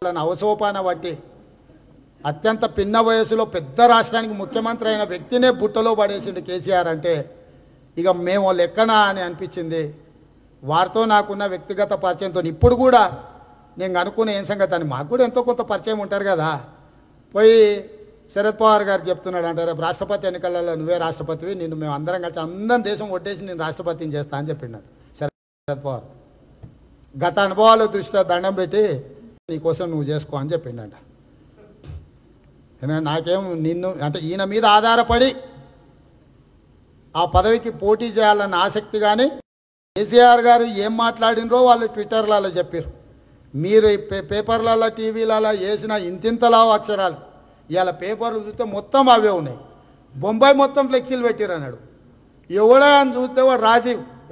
అవసోపాన బట్టి అత్యంత పిన్న వయసులో పెద్ద రాష్ట్రానికి ముఖ్యమంత్రి అయిన వ్యక్తినే బుట్టలో పడేసిండు కేసీఆర్ అంటే ఇక మేము లెక్కనా అని అనిపించింది. వారితో నాకున్న వ్యక్తిగత పరిచయంతో ఇప్పుడు కూడా నేను అనుకునే ఏం సంగతి అని మాకు కూడా ఎంతో కొంత పరిచయం ఉంటారు కదా. పోయి శరద్ పవార్ గారికి చెప్తున్నాడు అంటే రేపు రాష్ట్రపతి ఎన్నికలలో నువ్వే రాష్ట్రపతివి, నిన్ను మేము అందరం కలిసి అందరం దేశం ఒట్టేసి నేను రాష్ట్రపతిని చేస్తా అని చెప్పినాడు శరద్ పవార్. గత అనుభవాల దృష్ట్యా దండం పెట్టి నీకోసం నువ్వు చేసుకో అని చెప్పిండట. ఎందుకంటే నాకేం నిన్ను అంటే ఈయన మీద ఆధారపడి ఆ పదవికి పోటీ చేయాలన్న ఆసక్తి కానీ కేసీఆర్ గారు ఏం మాట్లాడినరో వాళ్ళు ట్విట్టర్లలో చెప్పారు. మీరు పేపర్లలో టీవీలలో వేసిన ఇంతింతలా అక్షరాలు ఇవాళ పేపర్లు చూస్తే మొత్తం అవే ఉన్నాయి. బొంబాయి మొత్తం ఫ్లెక్సీలు పెట్టారు అన్నాడు. ఎవడా అని చూస్తే వాడు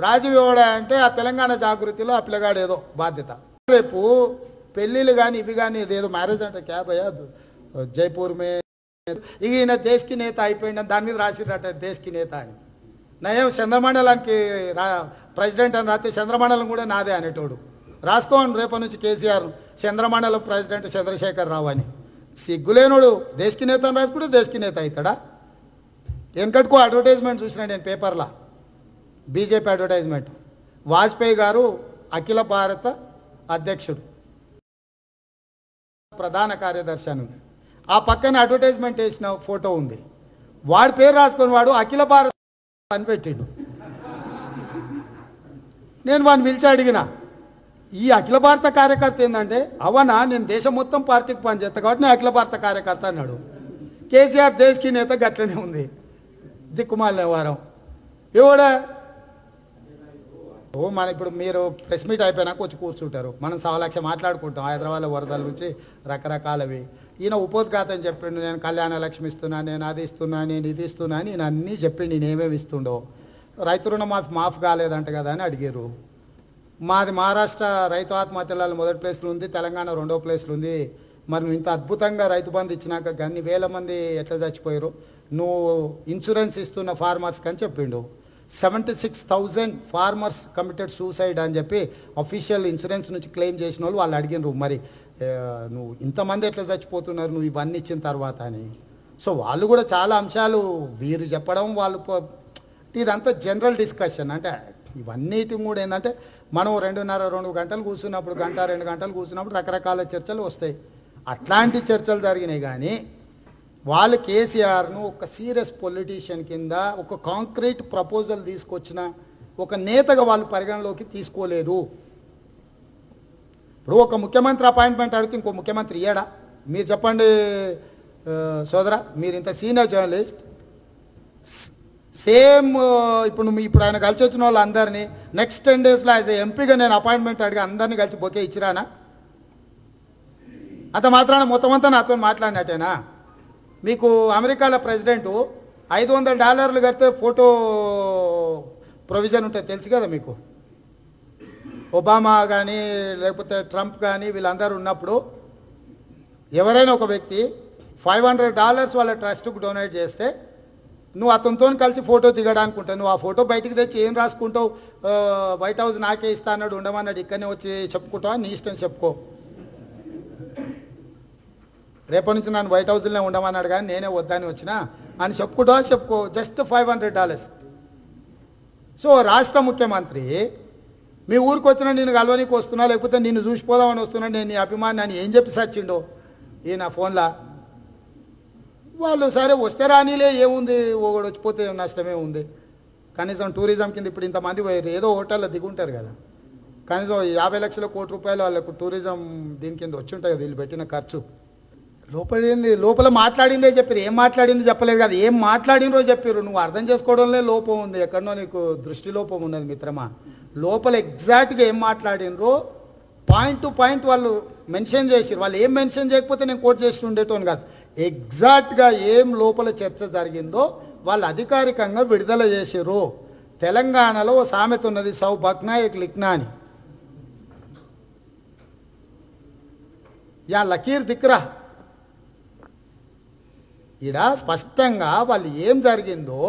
రాజీవ్ ఎవడా అంటే ఆ తెలంగాణ జాగృతిలో ఆ పిల్లగాడు ఏదో బాధ్యత. రేపు పెళ్ళిళ్ళు కానీ ఇవి కానీ ఇదేదో మ్యారేజ్ అంటే క్యాబ్ అయ్యా జైపూర్ మే ఇక ఈయన దేశ్కి నేత అయిపోయిందని దాని మీద రాసిరట దేశ్కి నేత అని. నయం చంద్రమండలానికి ప్రెసిడెంట్ అని రాస్తే చంద్రమండలం కూడా నాదే అనేటోడు. రాసుకోండి రేపటి నుంచి కేసీఆర్ చంద్రమండలం ప్రెసిడెంట్ చంద్రశేఖర్ రావు అని. సిగ్గులేనోడు దేశ్కి నేత అని రాసుకుంటే దేశ్కి నేత అవుతాడా? వెనకటికో అడ్వర్టైజ్మెంట్ చూసినా నేను పేపర్లో బీజేపీ అడ్వర్టైజ్మెంట్. వాజ్పేయి గారు అఖిల భారత అధ్యక్షుడు ప్రధాన కార్యదర్శి అని ఉంది. ఆ పక్కన అడ్వర్టైజ్మెంట్ వేసిన ఫోటో ఉంది. వాడి పేరు రాసుకొని వాడు అఖిల భారత అని పెట్టిండు. నేను వాడిని పిలిచి అడిగిన ఈ అఖిల భారత కార్యకర్త ఏంటంటే అవనా నేను దేశం మొత్తం పార్టీకి పనిచేస్తా కాబట్టి నేను అఖిల భారత కార్యకర్త అన్నాడు. కేసీఆర్ దేశ్కి నేత గట్లనే ఉంది దిక్కుమాలిన వారం ఎవడా. మన ఇప్పుడు మీరు ప్రెస్ మీట్ అయిపోయినాక వచ్చి కూర్చుంటారు, మనం 1,00,000 మాట్లాడుకుంటాం హైదరాబాద్లో వరదల నుంచి రకరకాలవి. ఈయన ఉపోద్ఘాతం చెప్పిండు నేను కళ్యాణ లక్ష్మి ఇస్తున్నా, నేను అది ఇస్తున్నా, నేను ఇది ఇస్తున్నా అని ఈయన అన్నీ చెప్పిండు. నేనేమేమి ఇస్తుండో రైతు రుణమాఫీ మాఫ్ కాలేదంట కదా అని అడిగారు. మాది మహారాష్ట్ర రైతు ఆత్మహత్యలలో మొదటి ప్లేస్లో ఉంది, తెలంగాణ 2వ ప్లేస్లో ఉంది. మరి నువ్వు ఇంత అద్భుతంగా రైతు బంధు ఇచ్చినాక అన్ని వేల మంది ఎట్లా చచ్చిపోయారు, నువ్వు ఇన్సూరెన్స్ ఇస్తున్న ఫార్మర్స్కి అని చెప్పిండు. 76,000 ఫార్మర్స్ కమిటెడ్ సూసైడ్ అని చెప్పి అఫీషియల్ ఇన్సూరెన్స్ నుంచి క్లెయిమ్ చేసిన వాళ్ళు అడిగినారు, మరి నువ్వు ఇంతమంది ఎట్లా చచ్చిపోతున్నారు నువ్వు ఇవన్నీ ఇచ్చిన తర్వాత అని. సో వాళ్ళు కూడా చాలా అంశాలు వీరు చెప్పడం వాళ్ళు ఇదంతా జనరల్ డిస్కషన్. అంటే ఇవన్నిటి కూడా ఏంటంటే మనం 2 గంటలు కూర్చున్నప్పుడు 1-2 గంటలు కూర్చున్నప్పుడు రకరకాల చర్చలు వస్తాయి. అట్లాంటి చర్చలు జరిగినాయి కానీ వాళ్ళు కేసీఆర్ను ఒక సీరియస్ పొలిటీషియన్ కింద ఒక కాంక్రీట్ ప్రపోజల్ తీసుకొచ్చిన ఒక నేతగా వాళ్ళు పరిగణలోకి తీసుకోలేదు. ఇప్పుడు ఒక ముఖ్యమంత్రి అపాయింట్మెంట్ అడిగితే ఇంకో ముఖ్యమంత్రి ఇయ్యాడా? మీరు చెప్పండి సోదరా, మీరు ఇంత సీనియర్ జర్నలిస్ట్, సేమ్ ఇప్పుడు ఆయన కలిసి వచ్చిన వాళ్ళందరినీ నెక్స్ట్ 10 డేస్లో యాజ్ ఎంపీగా నేను అపాయింట్మెంట్ అడిగి అందరినీ కలిసి బొకే ఇచ్చిరానా? అంత మాత్రాన మొత్తం అంతా నాతో మాట్లాడినట్టేనా? మీకు అమెరికాలో ప్రెసిడెంటు $500 కడితే ఫోటో ప్రొవిజన్ ఉంటుంది తెలుసు కదా మీకు. ఒబామా కానీ లేకపోతే ట్రంప్ కానీ వీళ్ళందరూ ఉన్నప్పుడు ఎవరైనా ఒక వ్యక్తి $500 వాళ్ళ ట్రస్ట్కు డొనేట్ చేస్తే నువ్వు అతనితో కలిసి ఫోటో దిగడానికి ఉంటావు. నువ్వు ఆ ఫోటో బయటికి తెచ్చి ఏం రాసుకుంటావు, వైట్ హౌస్ నాకే ఇస్తా అన్నాడు ఉండమన్నాడు ఇక్కడనే వచ్చి చెప్పుకుంటావా, నీ ఇష్టం చెప్పుకో. రేపటి నుంచి నన్ను వైట్ హౌస్లోనే ఉండమన్నాడు కానీ నేనే వద్దని వచ్చినా అని చెప్పుకుంటావా చెప్పుకో, జస్ట్ $500. సో రాష్ట్ర ముఖ్యమంత్రి మీ ఊరికి వచ్చినా నేను కలవనీకి వస్తున్నా లేకపోతే నిన్ను చూసిపోదామని వస్తున్నా, నేను నీ అభిమాని అని ఏం చెప్పి సచ్చిండో ఈయన ఫోన్లో. వాళ్ళు సరే వస్తే రానిలే ఏముంది, ఒకడు వచ్చిపోతే నష్టమే ఉంది. కనీసం టూరిజం కింద ఇప్పుడు ఇంతమంది ఏదో హోటల్లో దిగుంటారు కదా, కనీసం 50 లక్షల కోటి రూపాయలు వాళ్ళకు టూరిజం దీని కింద వచ్చి ఉంటాయి కదా వీళ్ళు పెట్టిన ఖర్చు. లోపల మాట్లాడిందే చెప్పారు, ఏం మాట్లాడింది చెప్పలేదు కదా, ఏం మాట్లాడినరో చెప్పారు. నువ్వు అర్థం చేసుకోవడంలో లోపం ఉంది, ఎక్కడనో నీకు దృష్టి లోపం ఉన్నది మిత్రమా. లోపల ఎగ్జాక్ట్గా ఏం మాట్లాడినరో పాయింట్ టు పాయింట్ వాళ్ళు మెన్షన్ చేసారు. వాళ్ళు ఏం మెన్షన్ చేయకపోతే నేను కోట్ చేసి ఉండేటోని కాదు, ఎగ్జాక్ట్గా ఏం లోపల చర్చ జరిగిందో వాళ్ళు అధికారికంగా విడుదల చేసారు. తెలంగాణలో ఓ సామెత ఉన్నది, సౌ బక్నా ఏక్ లిఖ్నా అని. యా లకీర్ దిక్రా, ఈడ స్పష్టంగా వాళ్ళు ఏం జరిగిందో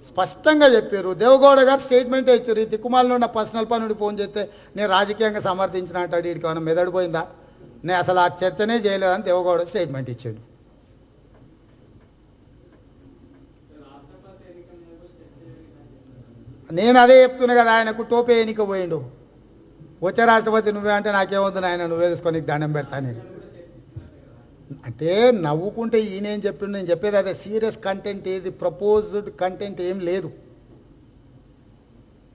స్పష్టంగా చెప్పారు. దేవగౌడ గారు స్టేట్మెంట్ ఇచ్చారు, ఈ తిక్కుమాలలో ఉన్న పర్సనల్ పనుడి ఫోన్ చేస్తే నేను రాజకీయంగా సమర్థించిన అంటాడు. వీడికి ఏమైనా మెదడిపోయిందా? నేను అసలు ఆ చర్చనే చేయలేదని దేవగౌడ స్టేట్మెంట్ ఇచ్చాడు. నేను అదే చెప్తున్నా కదా, ఆయనకు టోపే ఎన్నిక పోయిండు. వచ్చే రాష్ట్రపతి నువ్వే అంటే నాకేమవుతుంది, ఆయన నువ్వే తీసుకొని నీకు దండం పెడతాను అంటే నవ్వుకుంటే ఈయనేం చెప్పిండు. నేను చెప్పేది అదే, సీరియస్ కంటెంట్ ఏది, ప్రపోజ్డ్ కంటెంట్ ఏం లేదు.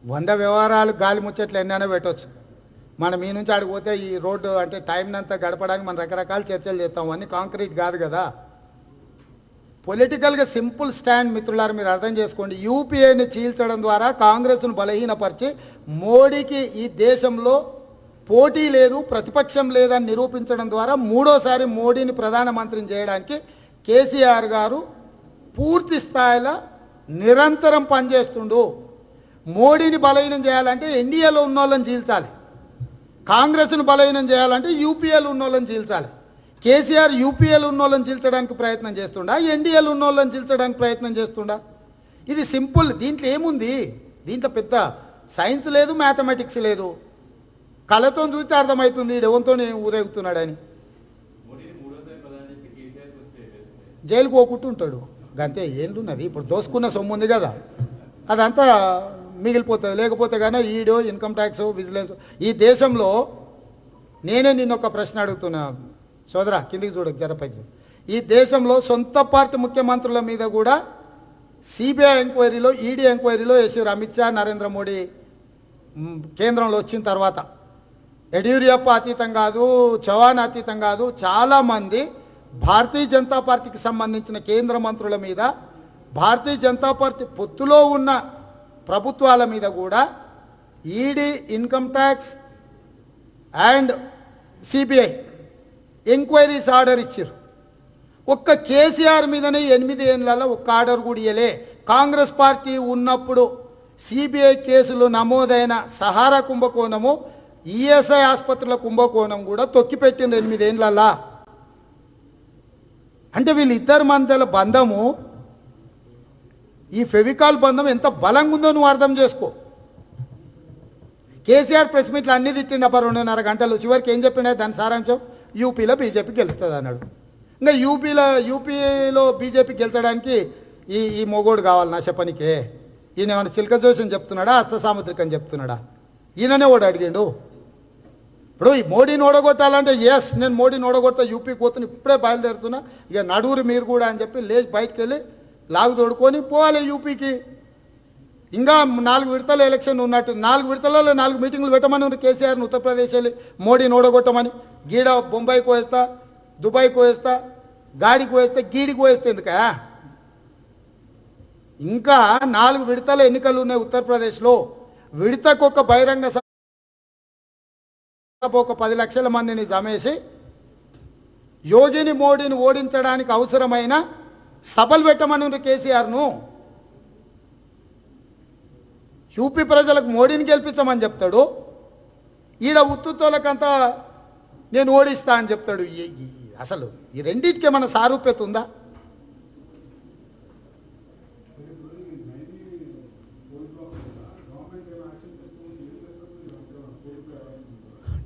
100 వ్యవహారాలు గాలి ముచ్చట్లు ఎన్నైనా పెట్టవచ్చు. మనం ఈ నుంచి ఆడిపోతే ఈ రోడ్డు అంటే టైంనంతా గడపడానికి మనం రకరకాల చర్చలు చేస్తాం, అన్నీ కాంక్రీట్ కాదు కదా. పొలిటికల్గా సింపుల్ స్టాండ్ మిత్రులారా మీరు అర్థం చేసుకోండి. యూపీఏని చీల్చడం ద్వారా కాంగ్రెస్ను బలహీనపరిచి మోడీకి ఈ దేశంలో పోటీ లేదు, ప్రతిపక్షం లేదని నిరూపించడం ద్వారా మూడోసారి మోడీని ప్రధానమంత్రిని చేయడానికి కేసీఆర్ గారు పూర్తి స్థాయిలో నిరంతరం పనిచేస్తుండు. మోడీని బలహీనం చేయాలంటే ఎన్డీఏలో ఉన్న వాళ్ళని చీల్చాలి, కాంగ్రెస్ను బలహీనం చేయాలంటే యూపీఏలో ఉన్న వాళ్ళని చీల్చాలి. కేసీఆర్ యూపీఏలో ఉన్న వాళ్ళని చీల్చడానికి ప్రయత్నం చేస్తుండా, ఎన్డీఏలో ఉన్న వాళ్ళని చీల్చడానికి ప్రయత్నం చేస్తుండా? ఇది సింపుల్. దీంట్లో ఏముంది, దీంట్లో పెద్ద సైన్స్ లేదు, మ్యాథమెటిక్స్ లేదు. కళతో చూస్తే అర్థమవుతుంది ఎవరితో ఊరేగుతున్నాడని. జైలుకు పోకుంటుంటాడు అంతే, ఏంటున్నది. ఇప్పుడు దోసుకున్న సొమ్ము ఉంది కదా, అదంతా మిగిలిపోతుంది. లేకపోతే కానీ ఈడో ఇన్కమ్ ట్యాక్స్, విజిలెన్స్. ఈ దేశంలో నేనే నిన్న ఒక ప్రశ్న అడుగుతున్నా సోదరా, కిందికి చూడకు జరపైకి. ఈ దేశంలో సొంత పార్టీ ముఖ్యమంత్రుల మీద కూడా సిబిఐ ఎంక్వైరీలో, ఈడీ ఎంక్వైరీలో వేసారు. అమిత్ షా, నరేంద్ర మోడీ కేంద్రంలో వచ్చిన తర్వాత యడ్యూరప్ప అతీతం కాదు, చౌహాన్ అతీతం కాదు, చాలామంది భారతీయ జనతా పార్టీకి సంబంధించిన కేంద్ర మంత్రుల మీద, భారతీయ జనతా పార్టీ పొత్తులో ఉన్న ప్రభుత్వాల మీద కూడా ED, income tax and CBI enquiries order ఇచ్చారు. ఒక్క కేసీఆర్ మీదనే 8 ఏళ్ళలో ఒక్క ఆర్డర్ కూడా ఇయ్యలే. కాంగ్రెస్ పార్టీ ఉన్నప్పుడు సిబిఐ కేసులు నమోదైన సహారా కుంభకోణము, ఈఎస్ఐ ఆసుపత్రుల కుంభకోణం కూడా తొక్కిపెట్టింది 8 ఏళ్ళలా. అంటే వీళ్ళిద్దరి మధ్యల బంధము, ఈ ఫెవికాల్ బంధం ఎంత బలంగా ఉందో నువ్వు అర్థం చేసుకో. కేసీఆర్ ప్రెస్ మీట్లు అన్ని తిట్టిండు 2.5 గంటలు. చివరికి ఏం చెప్పిండే దాని సారాంశం, యూపీలో బీజేపీ గెలుస్తుంది అన్నాడు. ఇంకా యూపీలో బీజేపీ గెలిచడానికి ఈ మొగోడు కావాలి నా చెప్పనికే. ఈయన ఏమైనా చిలక జోషం చెప్తున్నాడా, హస్తసాముద్రికం చెప్తున్నాడా? ఈయననే ఓడి అడిగిండు. ఇప్పుడు ఈ మోడీని ఓడగొట్టాలంటే ఎస్ నేను మోడీని ఓడగొడతా, యూపీకి పోతున్నా, ఇప్పుడే బయలుదేరుతున్నా, ఇక నడువురు మీరు కూడా అని చెప్పి లేచి బయటకు వెళ్ళి లాగు తోడుకొని పోవాలి యూపీకి. ఇంకా 4 విడతల ఎలక్షన్ ఉన్నట్టు, 4 విడతలలో 4 మీటింగ్లు పెట్టమని కేసీఆర్ని ఉత్తరప్రదేశ్ వెళ్ళి మోడీని ఓడగొట్టమని. గీడ బొంబాయికి వేస్తా, దుబాయ్కి వేస్తా, గాడికి వేస్తే, గీడికి వేస్తే ఎందుక? ఇంకా 4 విడతల ఎన్నికలు ఉన్నాయి ఉత్తరప్రదేశ్లో. విడతకు ఒక బహిరంగ సభ ఒక 10 లక్షల మందిని జమేసి యోగిని మోడీని ఓడించడానికి అవసరమైన సభలు పెట్టమని కేసీఆర్ను. యూపీ ప్రజలకు మోడీని గెలిపించమని చెప్తాడు, ఈడ ఉత్తుతోలకంతా నేను ఓడిస్తా అని చెప్తాడు. అసలు ఈ రెండింటికి ఏమైనా సారూప్యత ఉందా?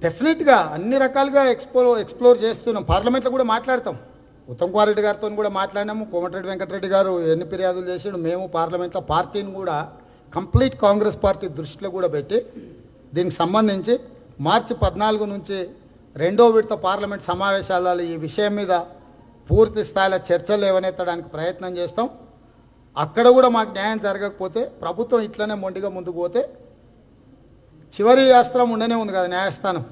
డెఫినెట్గా అన్ని రకాలుగా ఎక్స్ప్లోర్ చేస్తున్నాం. పార్లమెంట్లో కూడా మాట్లాడతాం. ఉత్తమ్ కుమార్ రెడ్డి గారితో కూడా మాట్లాడినాము. కోమటిరెడ్డి వెంకటరెడ్డి గారు ఎన్ని ఫిర్యాదులు చేసాడు. మేము పార్లమెంట్లో పార్టీని కూడా కంప్లీట్ కాంగ్రెస్ పార్టీ దృష్టిలో కూడా పెట్టి దీనికి సంబంధించి మార్చి 14 నుంచి 2వ విడత పార్లమెంట్ సమావేశాలలో ఈ విషయం మీద పూర్తి స్థాయిలో చర్చలు లేవనెత్తడానికి ప్రయత్నం చేస్తాం. అక్కడ కూడా మాకు న్యాయం జరగకపోతే ప్రభుత్వం ఇట్లనే మొండిగా ముందుకు పోతే చివరి అస్త్రం ఉండనే ఉంది కదా న్యాయస్థానం.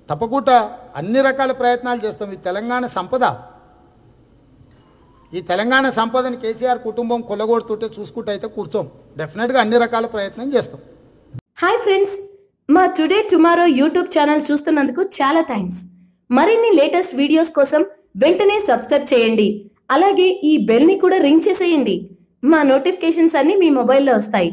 తప్పకుండా అన్ని రకాల ప్రయత్నాలు చేస్తాం. ఈ తెలంగాణ సంపద, ఈ తెలంగాణ సంపదని కేసీఆర్ కుటుంబం కొల్లగొడుతుంటే చూసుకుంటూ అయితే కూర్చోం. డెఫినెట్గా అన్ని రకాల ప్రయత్నం చేస్తాం. హాయ్ ఫ్రెండ్స్, మా టుడే టుమారో యూట్యూబ్ ఛానల్ చూస్తున్నందుకు చాలా థ్యాంక్స్. మరిన్ని లేటెస్ట్ వీడియోస్ కోసం వెంటనే సబ్స్క్రైబ్ చేయండి. అలాగే ఈ బెల్ ని కూడా రింగ్ చేసేయండి. మా నోటిఫికేషన్స్ అన్ని మీ మొబైల్లో వస్తాయి.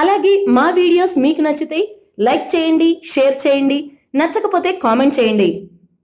అలాగే మా వీడియోస్ మీకు నచ్చితే లైక్ చేయండి, షేర్ చేయండి, నచ్చకపోతే కామెంట్ చేయండి.